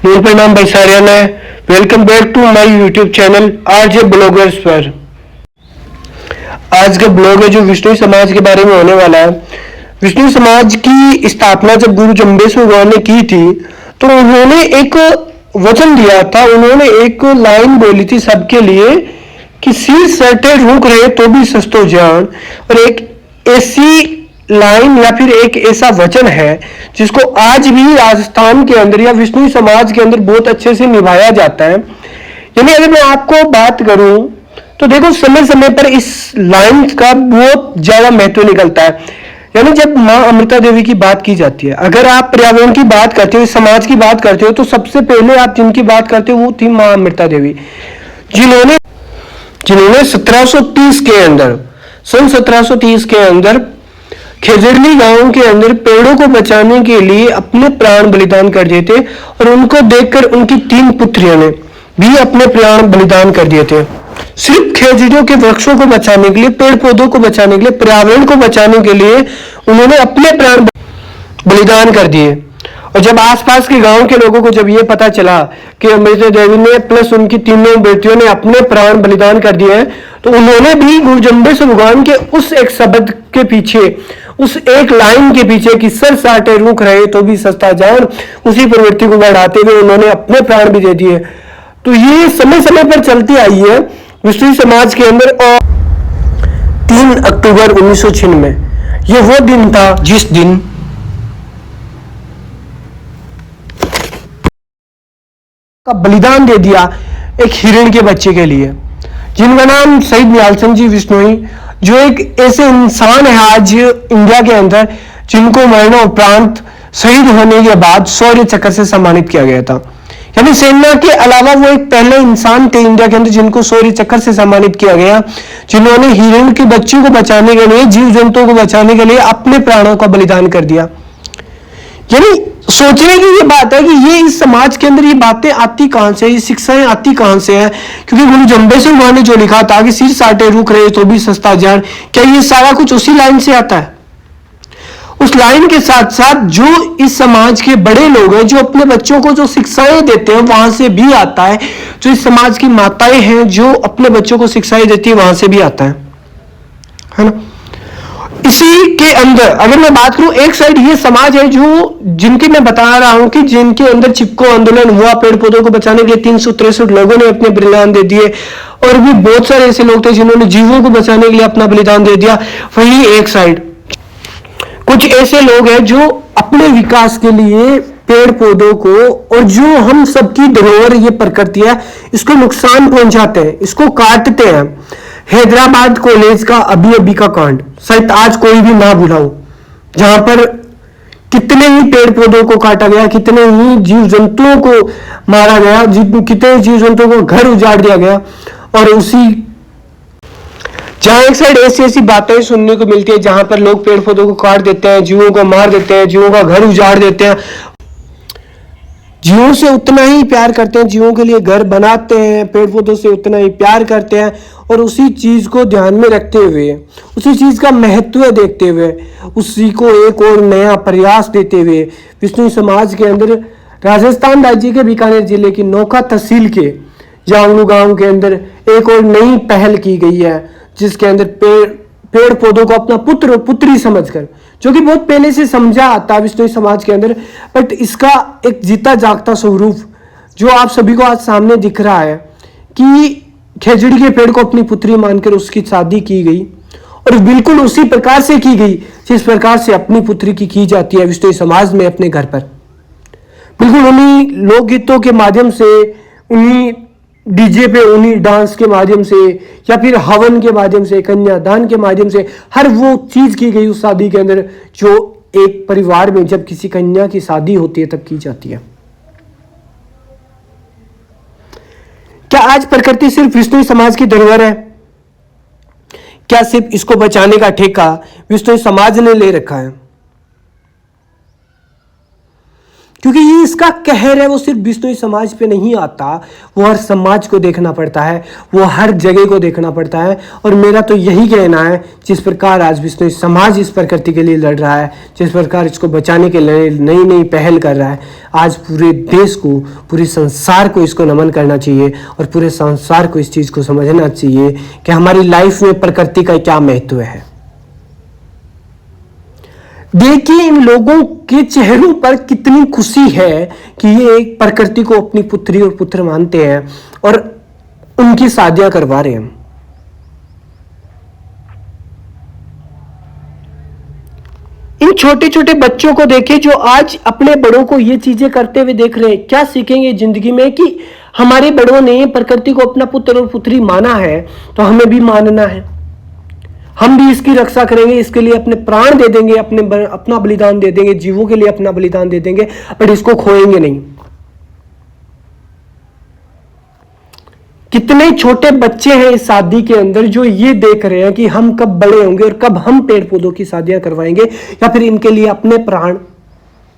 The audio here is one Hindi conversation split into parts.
मेरा प्रणाम भाई सारियान है। Welcome back to my YouTube channel RJ bloggers पर। आज का ब्लॉग है जो विष्णु समाज के बारे में होने वाला है। विष्णु समाज की स्थापना जब गुरु जम्बेश्वर भगवान ने की थी तो उन्होंने एक वचन दिया था, उन्होंने एक लाइन बोली थी सबके लिए कि सिर सटे रुक रहे तो भी सस्तो जान। और एक ऐसी लाइन या फिर एक ऐसा वचन है जिसको आज भी राजस्थान के अंदर या विष्णु समाज के अंदर बहुत अच्छे से निभाया जाता है। यानी अगर मैं आपको बात करूं तो देखो, समय समय पर इस लाइन का बहुत ज्यादा महत्व निकलता है। यानी जब मां अमृता देवी की बात की जाती है, अगर आप पर्यावरण की बात करते हो, समाज की बात करते हो, तो सबसे पहले आप जिनकी बात करते हो वो थी मां अमृता देवी, जिन्होंने 1730 के अंदर, सन 1730 के अंदर खेजड़ली गांव के अंदर पेड़ों को बचाने के लिए अपने प्राण बलिदान कर दिए थे। और उनको देखकर उनकी 3 पुत्रियों ने भी अपने प्राण बलिदान कर दिए थे, सिर्फ खेजड़ियों के वृक्षों को बचाने के लिए, पेड़ पौधों को बचाने के लिए, पर्यावरण को बचाने के लिए उन्होंने अपने प्राण बलिदान कर दिए। और जब आसपास के गांव के लोगों को जब ये पता चला कि अमृता देवी ने प्लस उनकी 3 बेटियों ने अपने प्राण बलिदान कर दिए हैं, तो उन्होंने भी गुरु जम्बेश्वर भगवान के उस एक शब्द के पीछे, उस एक लाइन के पीछे कि सर साटे रुक रहे तो भी सस्ता जान, उसी प्रवृत्ति को बढ़ाते हुए उन्होंने अपने प्राण भी दे दिए। तो ये समय समय पर चलती आई है विष्णु समाज के अंदर। और 3 अक्टूबर 1996 ये वो दिन था जिस दिन का बलिदान दे दिया एक हिरण के बच्चे के लिए, जिनका नाम शहीद निहाल सिंह जी विश्नोई, जो एक ऐसे इंसान है आज इंडिया के अंदर जिनको मरणोपरांत शहीद होने के बाद शौर्य चक्र से सम्मानित किया गया था। यानी सेना के अलावा वो एक पहले इंसान थे इंडिया के अंदर जिनको शौर्य चक्र से सम्मानित किया गया, जिन्होंने हिरण के बच्चे को बचाने के लिए, जीव जंतुओं को बचाने के लिए अपने प्राणों का बलिदान कर दिया। यानी सोचने की ये बात है कि ये इस समाज के अंदर ये बातें आती कहां से, ये शिक्षाएं आती कहां से है? क्योंकि गुरु जम्बेश्वर भगवान ने जो लिखा था कि सिर साटे रुक रहे तो भी सस्ता जान, क्या ये सारा कुछ उसी लाइन से आता है? उस लाइन के साथ साथ जो इस समाज के बड़े लोग हैं, जो अपने बच्चों को जो शिक्षाएं देते हैं, वहां से भी आता है। जो इस समाज की माताएं हैं जो अपने बच्चों को शिक्षाएं देती है, वहां से भी आता है ना? इसी के अंदर अगर मैं बात करूं, एक साइड ये समाज है जो जिनकी मैं बता रहा हूं कि जिनके अंदर चिपको आंदोलन हुआ, पेड़ पौधों को बचाने के लिए 363 लोगों ने अपने बलिदान दे दिए, और भी बहुत सारे ऐसे लोग थे जिन्होंने जीवों को बचाने के लिए अपना बलिदान दे दिया। वही एक साइड कुछ ऐसे लोग हैं जो अपने विकास के लिए पेड़ पौधों को, और जो हम सबकी धरोहर ये प्रकृति है, इसको नुकसान पहुंचाते हैं, इसको काटते हैं। हैदराबाद कॉलेज का अभी का कांड शायद आज कोई भी ना भुलाओ, जहां पर कितने ही पेड़ पौधों को काटा गया, कितने ही जीव जंतुओं को मारा गया, कितने जीव जंतुओं को घर उजाड़ दिया गया। और उसी जहां एक साइड ऐसी ऐसी बातें सुनने को मिलती है जहां पर लोग पेड़ पौधों को काट देते हैं, जीवों को मार देते हैं, जीवों का घर उजाड़ देते हैं, जीवों से उतना ही प्यार करते हैं, जीवों के लिए घर बनाते हैं, पेड़ पौधों से उतना ही प्यार करते हैं। और उसी चीज को ध्यान में रखते हुए, उसी चीज का महत्व देखते हुए, उसी को एक और नया प्रयास देते हुए विष्णु समाज के अंदर राजस्थान राज्य के बीकानेर जिले की नौका तहसील के जांगलू गांव के अंदर एक और नई पहल की गई है, जिसके अंदर पेड़ पौधों को अपना पुत्र पुत्री समझकर, जो कि बहुत पहले से समझा आता है विष्णु समाज के अंदर, बट इसका एक जीता जागता स्वरूप जो आप सभी को आज सामने दिख रहा है कि खेजड़ी के पेड़ को अपनी पुत्री मानकर उसकी शादी की गई, और बिल्कुल उसी प्रकार से की गई जिस प्रकार से अपनी पुत्री की जाती है विष्णु समाज में अपने घर पर। बिल्कुल उन्हीं लोकगीतों के माध्यम से, उन्हीं डीजे पे, उन्हीं डांस के माध्यम से, या फिर हवन के माध्यम से, कन्यादान के माध्यम से, हर वो चीज की गई उस शादी के अंदर जो एक परिवार में जब किसी कन्या की शादी होती है तब की जाती है। क्या आज प्रकृति सिर्फ विष्णु समाज की धरोहर है? क्या सिर्फ इसको बचाने का ठेका विष्णु समाज ने ले रखा है? क्योंकि ये इसका कहर है, वो सिर्फ बिश्नोई समाज पे नहीं आता, वो हर समाज को देखना पड़ता है, वो हर जगह को देखना पड़ता है। और मेरा तो यही कहना है, जिस प्रकार आज बिश्नोई समाज इस प्रकृति के लिए लड़ रहा है, जिस प्रकार इसको बचाने के लिए नई नई पहल कर रहा है, आज पूरे देश को, पूरे संसार को इसको नमन करना चाहिए और पूरे संसार को इस चीज़ को समझना चाहिए कि हमारी लाइफ में प्रकृति का क्या महत्व है। देखिए इन लोगों के चेहरों पर कितनी खुशी है कि ये एक प्रकृति को अपनी पुत्री और पुत्र मानते हैं और उनकी शादियां करवा रहे हैं। इन छोटे छोटे बच्चों को देखिए जो आज अपने बड़ों को ये चीजें करते हुए देख रहे हैं। क्या सीखेंगे जिंदगी में कि हमारे बड़ों ने प्रकृति को अपना पुत्र और पुत्री माना है तो हमें भी मानना है, हम भी इसकी रक्षा करेंगे, इसके लिए अपने प्राण दे देंगे, अपना बलिदान दे देंगे, जीवों के लिए अपना बलिदान दे देंगे, पर इसको खोएंगे नहीं। कितने छोटे बच्चे हैं इस शादी के अंदर जो ये देख रहे हैं कि हम कब बड़े होंगे और कब हम पेड़ पौधों की शादियां करवाएंगे या फिर इनके लिए अपने प्राण,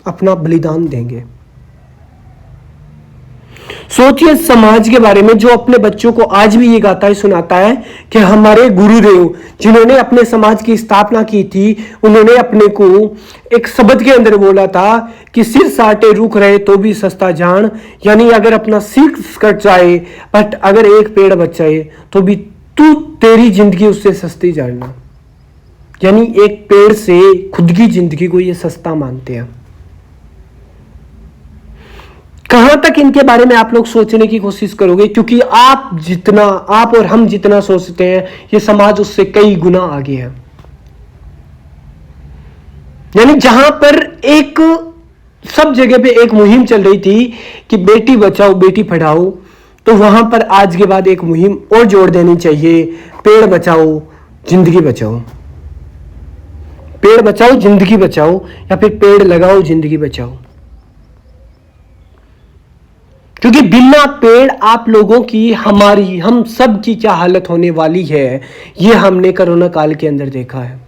अपना बलिदान देंगे। सोचिए समाज के बारे में जो अपने बच्चों को आज भी ये गाथा सुनाता है कि हमारे गुरुदेव जिन्होंने अपने समाज की स्थापना की थी, उन्होंने अपने को एक शब्द के अंदर बोला था कि सिर साटे रुक रहे तो भी सस्ता जान, यानी अगर अपना सिर कट जाए बट अगर एक पेड़ बच जाए तो भी तू तेरी जिंदगी उससे सस्ती जानना। यानी एक पेड़ से खुद की जिंदगी को ये सस्ता मानते हैं। कहां तक इनके बारे में आप लोग सोचने की कोशिश करोगे, क्योंकि आप और हम जितना सोचते हैं ये समाज उससे कई गुना आगे है। यानी जहां पर एक सब जगह पे एक मुहिम चल रही थी कि बेटी बचाओ बेटी पढ़ाओ, तो वहां पर आज के बाद एक मुहिम और जोड़ देनी चाहिए, पेड़ बचाओ जिंदगी बचाओ। पेड़ बचाओ जिंदगी बचाओ या फिर पेड़ लगाओ जिंदगी बचाओ। क्योंकि बिना पेड़ आप लोगों की, हमारी, हम सब की क्या हालत होने वाली है ये हमने कोरोना काल के अंदर देखा है।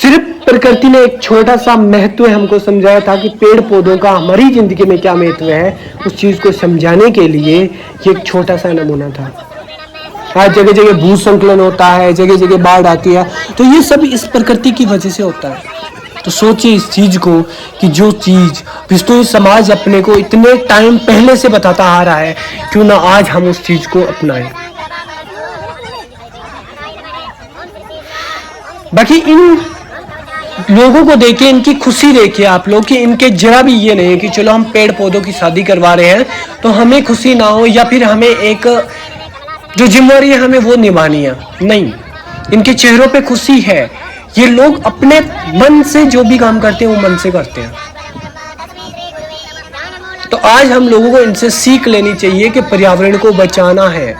सिर्फ प्रकृति ने एक छोटा सा महत्व हमको समझाया था कि पेड़ पौधों का हमारी जिंदगी में क्या महत्व है, उस चीज को समझाने के लिए ये एक छोटा सा नमूना था। आज जगह जगह भूस्खलन होता है, जगह जगह बाढ़ आती है, तो ये सब इस प्रकृति की वजह से होता है। तो सोचिए इस चीज को कि जो चीज बिश्नोई समाज अपने को इतने टाइम पहले से बताता आ रहा है, क्यों ना आज हम उस चीज को अपनाएं। बाकी इन लोगों को देखिए, इनकी खुशी देखिए आप लोग कि इनके जरा भी ये नहीं है कि चलो हम पेड़ पौधों की शादी करवा रहे हैं तो हमें खुशी ना हो या फिर हमें एक जो जिम्मेदारी है हमें वो निभानी है। नहीं, इनके चेहरों पे खुशी है। ये लोग अपने मन से जो भी काम करते हैं वो मन से करते हैं। तो आज हम लोगों को इनसे सीख लेनी चाहिए कि पर्यावरण को बचाना है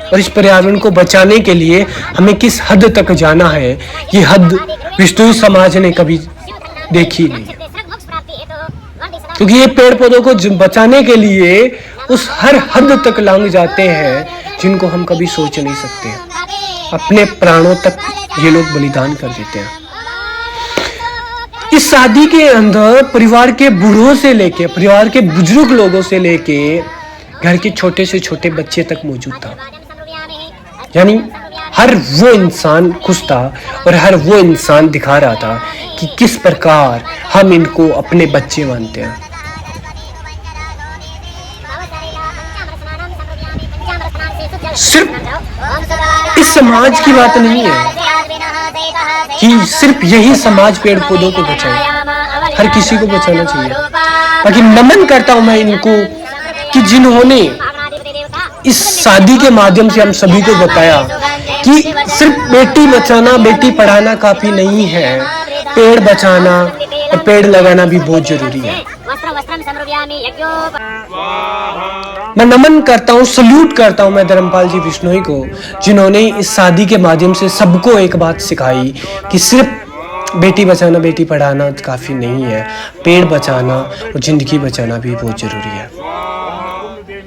और इस पर्यावरण को बचाने के लिए हमें किस हद तक जाना है, ये हद बिश्नोई समाज ने कभी देखी नहीं। क्योंकि ये पेड़ पौधों को बचाने के लिए उस हर हद तक लांग जाते हैं जिनको हम कभी सोच नहीं सकते। अपने प्राणों तक ये लोग बलिदान कर देते हैं। इस शादी के अंदर परिवार के बूढ़ों से लेके, परिवार के बुजुर्ग लोगों से लेके घर के छोटे से छोटे बच्चे तक मौजूद था। यानी हर वो इंसान खुश था और हर वो इंसान दिखा रहा था कि किस प्रकार हम इनको अपने बच्चे मानते हैं। सिर्फ इस समाज की बात नहीं है कि सिर्फ यही समाज पेड़ पौधों को बचाए, हर किसी को बचाना चाहिए। बाकी नमन करता हूं मैं इनको कि जिन्होंने इस शादी के माध्यम से हम सभी को बताया कि सिर्फ बेटी बचाना बेटी पढ़ाना काफी नहीं है, पेड़ बचाना और पेड़ लगाना भी बहुत जरूरी है। मैं नमन करता हूँ, सल्यूट करता हूँ मैं धर्मपाल जी बिश्नोई को, जिन्होंने इस शादी के माध्यम से सबको एक बात सिखाई कि सिर्फ बेटी बचाना बेटी पढ़ाना काफी नहीं है, पेड़ बचाना और जिंदगी बचाना भी बहुत जरूरी है।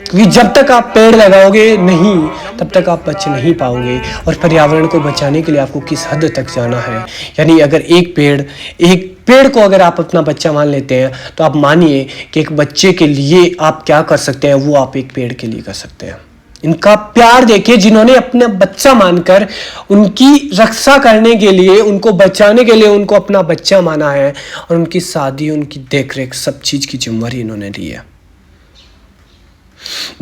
क्योंकि जब तक आप पेड़ लगाओगे नहीं तब तक आप बच नहीं पाओगे। और पर्यावरण को बचाने के लिए आपको किस हद तक जाना है, यानी अगर एक पेड़ एक पेड़ को अगर आप अपना बच्चा मान लेते हैं तो आप मानिए कि एक बच्चे के लिए आप क्या कर सकते हैं वो आप एक पेड़ के लिए कर सकते हैं। इनका प्यार देखिए, जिन्होंने अपना बच्चा मानकर उनकी रक्षा करने के लिए, उनको बचाने के लिए उनको अपना बच्चा माना है और उनकी शादी, उनकी देखरेख, सब चीज की जिम्मेदारी इन्होंने ली है।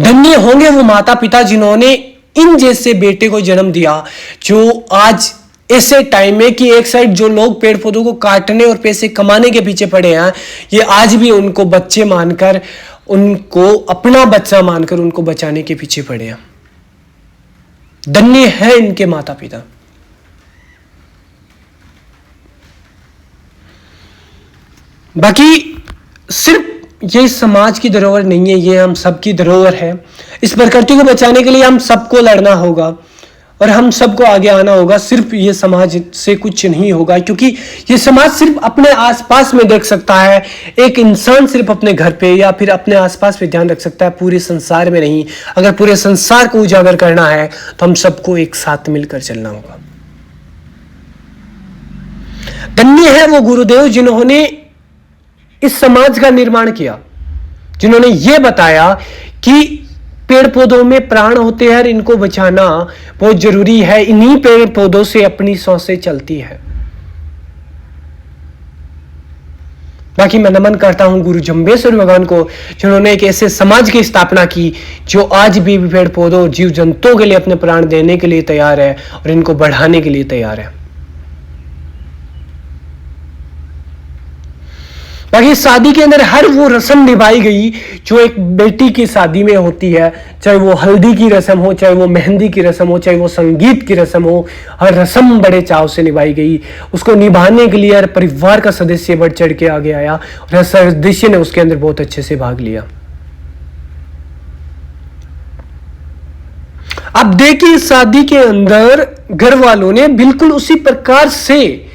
धन्य होंगे वो माता पिता जिन्होंने इन जैसे बेटे को जन्म दिया, जो आज ऐसे टाइम में कि एक साइड जो लोग पेड़ पौधों को काटने और पैसे कमाने के पीछे पड़े हैं, ये आज भी उनको बच्चे मानकर, उनको अपना बच्चा मानकर उनको बचाने के पीछे पड़े हैं। धन्य है इनके माता पिता। बाकी सिर्फ ये समाज की धरोहर नहीं है, ये हम सबकी धरोहर है। इस प्रकृति को बचाने के लिए हम सबको लड़ना होगा और हम सबको आगे आना होगा। सिर्फ ये समाज से कुछ नहीं होगा, क्योंकि ये समाज सिर्फ अपने आसपास में देख सकता है। एक इंसान सिर्फ अपने घर पे या फिर अपने आसपास पे ध्यान रख सकता है, पूरे संसार में नहीं। अगर पूरे संसार को उजागर करना है तो हम सबको एक साथ मिलकर चलना होगा। धन्य है वो गुरुदेव जिन्होंने इस समाज का निर्माण किया, जिन्होंने ये बताया कि पेड़ पौधों में प्राण होते हैं और इनको बचाना बहुत जरूरी है। इन्हीं पेड़ पौधों से अपनी सांसें चलती है। बाकी मैं नमन करता हूं गुरु जम्बेश्वर भगवान को, जिन्होंने एक ऐसे समाज की स्थापना की जो आज भी पेड़ पौधों, जीव जंतुओं के लिए अपने प्राण देने के लिए तैयार है और इनको बढ़ाने के लिए तैयार है। बाकी शादी के अंदर हर वो रस्म निभाई गई जो एक बेटी की शादी में होती है, चाहे वो हल्दी की रस्म हो, चाहे वो मेहंदी की रस्म हो, चाहे वो संगीत की रस्म हो, हर रस्म बड़े चाव से निभाई गई। उसको निभाने के लिए हर परिवार का सदस्य बढ़ चढ़ के आगे आया और हर सदस्य ने उसके अंदर बहुत अच्छे से भाग लिया। अब देखिए, शादी के अंदर घर वालों ने बिल्कुल उसी प्रकार से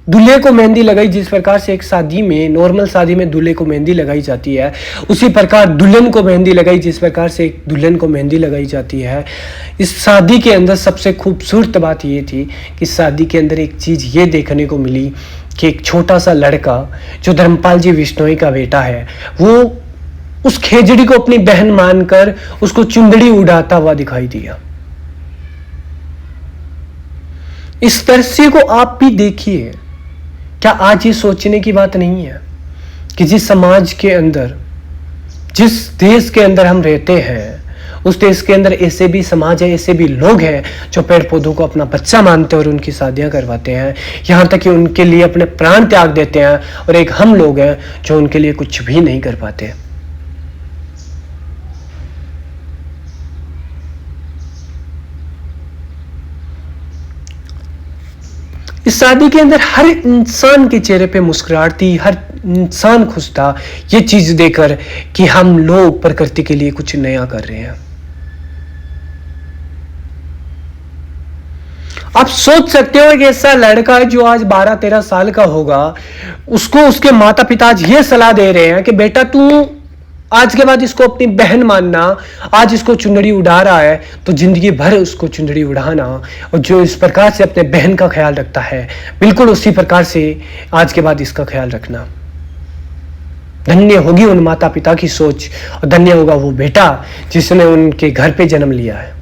दूल्हे को मेहंदी लगाई, जिस प्रकार से एक शादी में, नॉर्मल शादी में दूल्हे को मेहंदी लगाई जाती है, उसी प्रकार दुल्हन को मेहंदी लगाई जिस प्रकार से एक दुल्हन को मेहंदी लगाई जाती है। इस शादी के अंदर सबसे खूबसूरत बात ये थी कि शादी के अंदर एक चीज ये देखने को मिली कि एक छोटा सा लड़का जो धर्मपाल जी विश्नोई का बेटा है, वो उस खेजड़ी को अपनी बहन मानकर उसको चुंदड़ी उड़ाता हुआ दिखाई दिया। इस दृश्य को आप भी देखिए। क्या आज ये सोचने की बात नहीं है कि जिस समाज के अंदर, जिस देश के अंदर हम रहते हैं, उस देश के अंदर ऐसे भी समाज है, ऐसे भी लोग हैं जो पेड़ पौधों को अपना बच्चा मानते हैं और उनकी शादियां करवाते हैं, यहां तक कि उनके लिए अपने प्राण त्याग देते हैं। और एक हम लोग हैं जो उनके लिए कुछ भी नहीं कर पाते। इस शादी के अंदर हर इंसान के चेहरे पे मुस्कुराहट थी, हर इंसान खुश था ये चीज देखकर कि हम लोग प्रकृति के लिए कुछ नया कर रहे हैं। आप सोच सकते हो एक ऐसा लड़का है जो आज 12-13 साल का होगा, उसको उसके माता पिता आज ये सलाह दे रहे हैं कि बेटा तू आज के बाद इसको अपनी बहन मानना, आज इसको चुंदड़ी उड़ा रहा है तो जिंदगी भर उसको चुंदड़ी उड़ाना। और जो इस प्रकार से अपने बहन का ख्याल रखता है, बिल्कुल उसी प्रकार से आज के बाद इसका ख्याल रखना। धन्य होगी उन माता पिता की सोच और धन्य होगा वो बेटा जिसने उनके घर पे जन्म लिया है।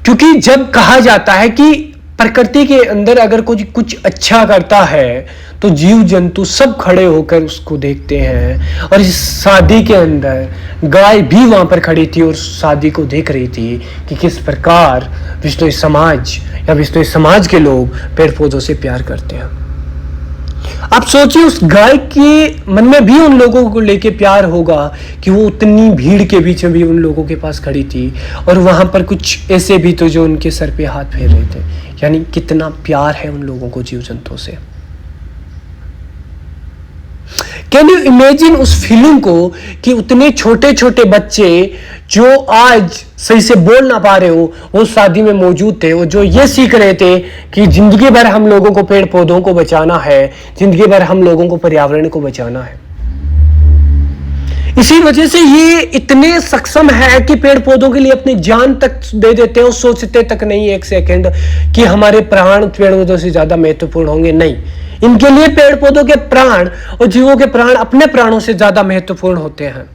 क्योंकि जब कहा जाता है कि प्रकृति के अंदर अगर कोई कुछ अच्छा करता है तो जीव जंतु सब खड़े होकर उसको देखते हैं। और इस शादी के अंदर गाय भी वहां पर खड़ी थी और शादी को देख रही थी कि किस प्रकार विश्नोई समाज या विश्नोई समाज के लोग पेड़ पौधों से प्यार करते हैं। आप सोचिए उस गाय के मन में भी उन लोगों को लेके प्यार होगा कि वो उतनी भीड़ के बीच में भी उन लोगों के पास खड़ी थी और वहां पर कुछ ऐसे भी तो जो उनके सर पे हाथ फेर रहे थे। यानी कितना प्यार है उन लोगों को जीव जंतुओं से। कैन यू इमेजिन उस फीलिंग को कि उतने छोटे छोटे बच्चे जो आज सही से बोल ना पा रहे हो वो शादी में मौजूद थे और जो ये सीख रहे थे कि जिंदगी भर हम लोगों को पेड़ पौधों को बचाना है, जिंदगी भर हम लोगों को पर्यावरण को बचाना है। इसी वजह से ये इतने सक्षम है कि पेड़ पौधों के लिए अपनी जान तक दे देते हैं और सोचते तक नहीं एक सेकंड कि हमारे प्राण पेड़ पौधों से ज्यादा महत्वपूर्ण होंगे। नहीं, इनके लिए पेड़ पौधों के प्राण और जीवों के प्राण अपने प्राणों से ज्यादा महत्वपूर्ण होते हैं।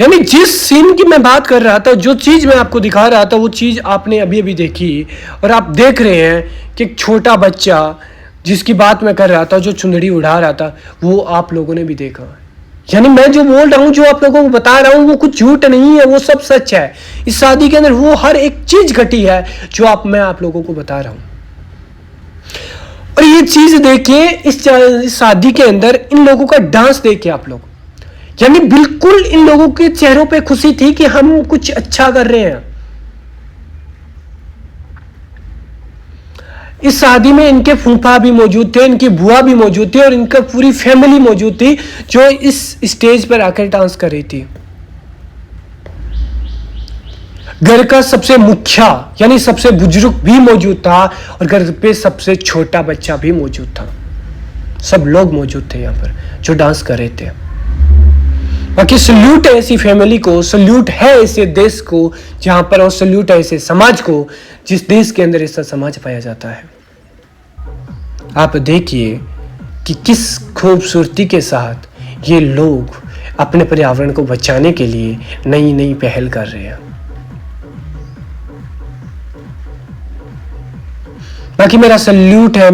यानी जिस सीन की मैं बात कर रहा था, जो चीज मैं आपको दिखा रहा था, वो चीज आपने अभी अभी देखी और आप देख रहे हैं कि एक छोटा बच्चा जिसकी बात मैं कर रहा था, जो चुंदड़ी उड़ा रहा था, वो आप लोगों ने भी देखा। यानी मैं जो बोल रहा हूं, जो आप लोगों को बता रहा हूं, वो कुछ झूठ नहीं है, वो सब सच है। इस शादी के अंदर वो हर एक चीज घटी है जो मैं आप लोगों को बता रहा हूं। और ये चीज देखिए, इस शादी के अंदर इन लोगों का डांस देखिए आप लोग। यानी बिल्कुल इन लोगों के चेहरों पे खुशी थी कि हम कुछ अच्छा कर रहे हैं। इस शादी में इनके फूफा भी मौजूद थे, इनकी बुआ भी मौजूद थी और इनका पूरी फैमिली मौजूद थी जो इस स्टेज पर आकर डांस कर रही थी। घर का सबसे मुखिया यानी सबसे बुजुर्ग भी मौजूद था और घर पे सबसे छोटा बच्चा भी मौजूद था। सब लोग मौजूद थे यहां पर जो डांस कर रहे थे। बाकी सल्यूट है ऐसी फैमिली को, सल्यूट है ऐसे देश को जहां पर, और सल्यूट है ऐसे समाज को जिस देश के अंदर ऐसा समाज पाया जाता है। आप देखिए कि किस खूबसूरती के साथ ये लोग अपने पर्यावरण को बचाने के लिए नई नई पहल कर रहे हैं। बाकी मेरा सल्यूट है,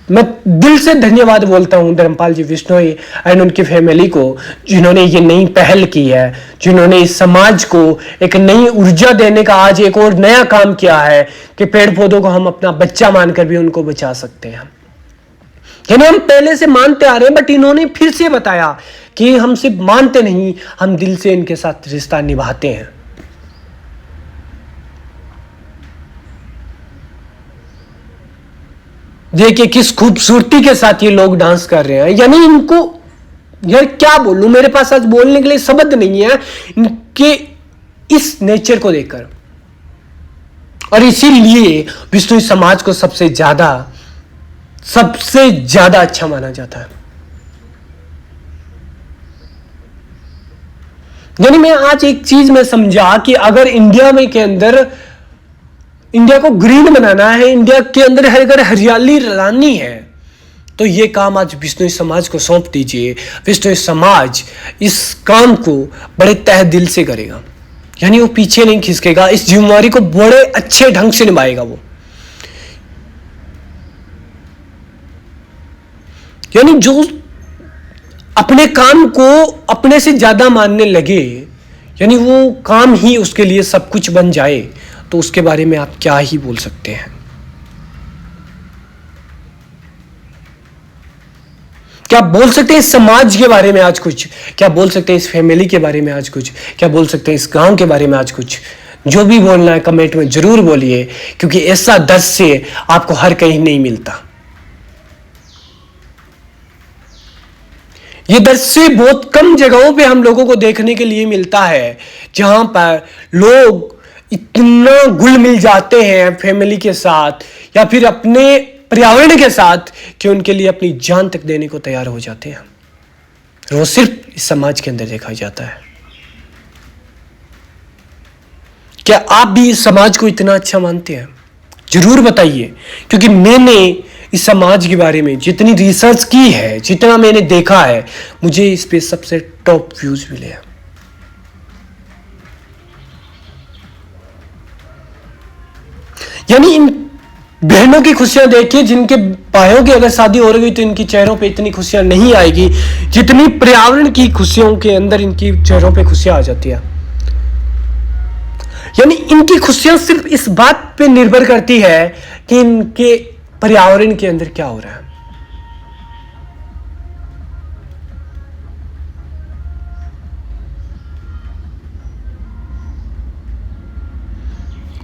मैं दिल से धन्यवाद बोलता हूं धर्मपाल जी बिश्नोई एंड उनकी फैमिली को, जिन्होंने ये नई पहल की है, जिन्होंने इस समाज को एक नई ऊर्जा देने का आज एक और नया काम किया है कि पेड़ पौधों को हम अपना बच्चा मानकर भी उनको बचा सकते हैं। यानी हम पहले से मानते आ रहे हैं, बट इन्होंने फिर से बताया कि हम सिर्फ मानते नहीं, हम दिल से इनके साथ रिश्ता निभाते हैं। देखिए किस खूबसूरती के साथ ये लोग डांस कर रहे हैं। यानी इनको, यार क्या बोलूं, मेरे पास आज बोलने के लिए शब्द नहीं है इनके इस नेचर को देखकर। और इसीलिए विष्णु समाज को सबसे ज्यादा अच्छा माना जाता है। यानी मैं आज एक चीज में समझा कि अगर इंडिया में के अंदर इंडिया को ग्रीन बनाना है, इंडिया के अंदर अगर हरियाली लानी है, तो ये काम आज विष्णु समाज को सौंप दीजिए। विष्णु समाज इस काम को बड़े तहे दिल से करेगा। यानी वो पीछे नहीं खिसकेगा, इस जिम्मेवारी को बड़े अच्छे ढंग से निभाएगा वो। यानी जो अपने काम को अपने से ज्यादा मानने लगे, यानी वो काम ही उसके लिए सब कुछ बन जाए, तो उसके बारे में आप क्या ही बोल सकते हैं। क्या बोल सकते हैं इस समाज के बारे में आज कुछ, क्या बोल सकते हैं इस फैमिली के बारे में आज कुछ, क्या बोल सकते हैं इस गांव के बारे में आज कुछ। जो भी बोलना है कमेंट में जरूर बोलिए, क्योंकि ऐसा दृश्य आपको हर कहीं नहीं मिलता। ये दृश्य बहुत कम जगहों पे हम लोगों को देखने के लिए मिलता है, जहां पर लोग इतना घुल मिल जाते हैं फैमिली के साथ या फिर अपने पर्यावरण के साथ कि उनके लिए अपनी जान तक देने को तैयार हो जाते हैं। वो सिर्फ इस समाज के अंदर देखा जाता है। क्या आप भी इस समाज को इतना अच्छा मानते हैं? जरूर बताइए, क्योंकि मैंने इस समाज के बारे में जितनी रिसर्च की है, जितना मैंने देखा है, मुझे इस पे सबसे टॉप व्यूज मिले हैं। यानी इन बहनों की खुशियां देखिए, जिनके भाइयों की अगर शादी हो रही तो इनकी चेहरों पे इतनी खुशियां नहीं आएगी जितनी पर्यावरण की खुशियों के अंदर इनकी चेहरों पे खुशियां आ जाती है। यानी इनकी खुशियां सिर्फ इस बात पे निर्भर करती है कि इनके पर्यावरण के अंदर क्या हो रहा है।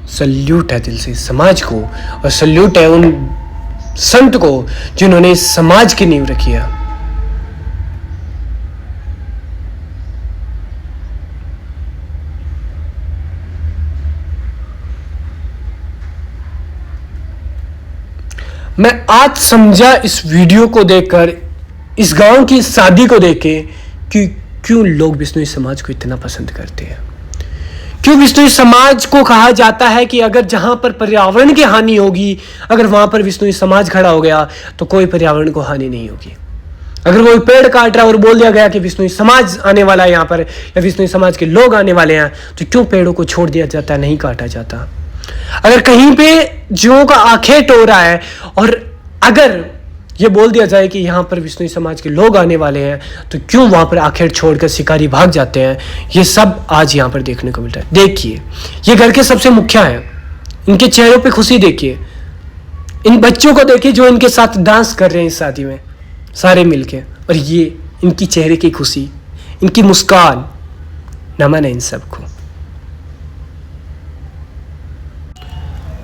सल्यूट है दिल से इस समाज को, और सल्यूट है उन संत को जिन्होंने इस समाज की नींव रखी है। मैं आज समझा इस वीडियो को देखकर, इस गांव की शादी को देख के, कि क्यों लोग बिश्नोई समाज को इतना पसंद करते हैं। क्यों बिश्नोई समाज को कहा जाता है कि अगर जहां पर पर्यावरण की हानि होगी, अगर वहां पर बिश्नोई समाज खड़ा हो गया तो कोई पर्यावरण को हानि नहीं होगी। अगर कोई पेड़ काट रहा है और बोल दिया गया कि बिश्नोई समाज आने वाला है यहाँ पर, या बिश्नोई समाज के लोग आने वाले हैं, तो क्यों पेड़ों को छोड़ दिया जाता, नहीं काटा जाता। अगर कहीं पे जीवों का आखेट हो रहा है और अगर ये बोल दिया जाए कि यहाँ पर बिश्नोई समाज के लोग आने वाले हैं, तो क्यों वहां पर आखेट छोड़कर शिकारी भाग जाते हैं। ये सब आज यहाँ पर देखने को मिल रहा है। देखिए, ये घर के सबसे मुखिया हैं, इनके चेहरों पे खुशी देखिए। इन बच्चों को देखिए जो इनके साथ डांस कर रहे हैं इस शादी में, सारे मिलके, और ये इनकी चेहरे की खुशी, इनकी मुस्कान, नमन है इन सबको।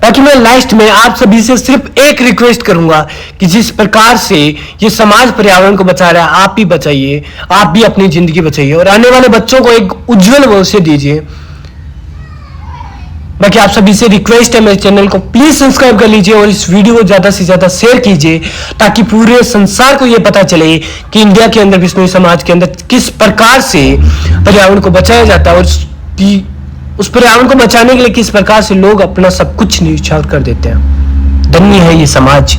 बाकी मैं लास्ट में आप सभी से सिर्फ एक रिक्वेस्ट करूंगा कि जिस प्रकार से ये समाज पर्यावरण को बचा रहा है, आप भी बचाइए, आप भी अपनी जिंदगी बचाइए और आने वाले बच्चों को एक उज्जवल भविष्य दीजिए। बाकी आप सभी से रिक्वेस्ट है, मेरे चैनल को प्लीज सब्सक्राइब कर लीजिए और इस वीडियो को ज्यादा से ज्यादा शेयर कीजिए, ताकि पूरे संसार को यह पता चले कि इंडिया के अंदर बिश्नोई समाज के अंदर किस प्रकार से पर्यावरण को बचाया जाता है और उस पर्यावरण को बचाने के लिए किस प्रकार से लोग अपना सब कुछ न्यौछावर कर देते हैं। धन्य है ये समाज।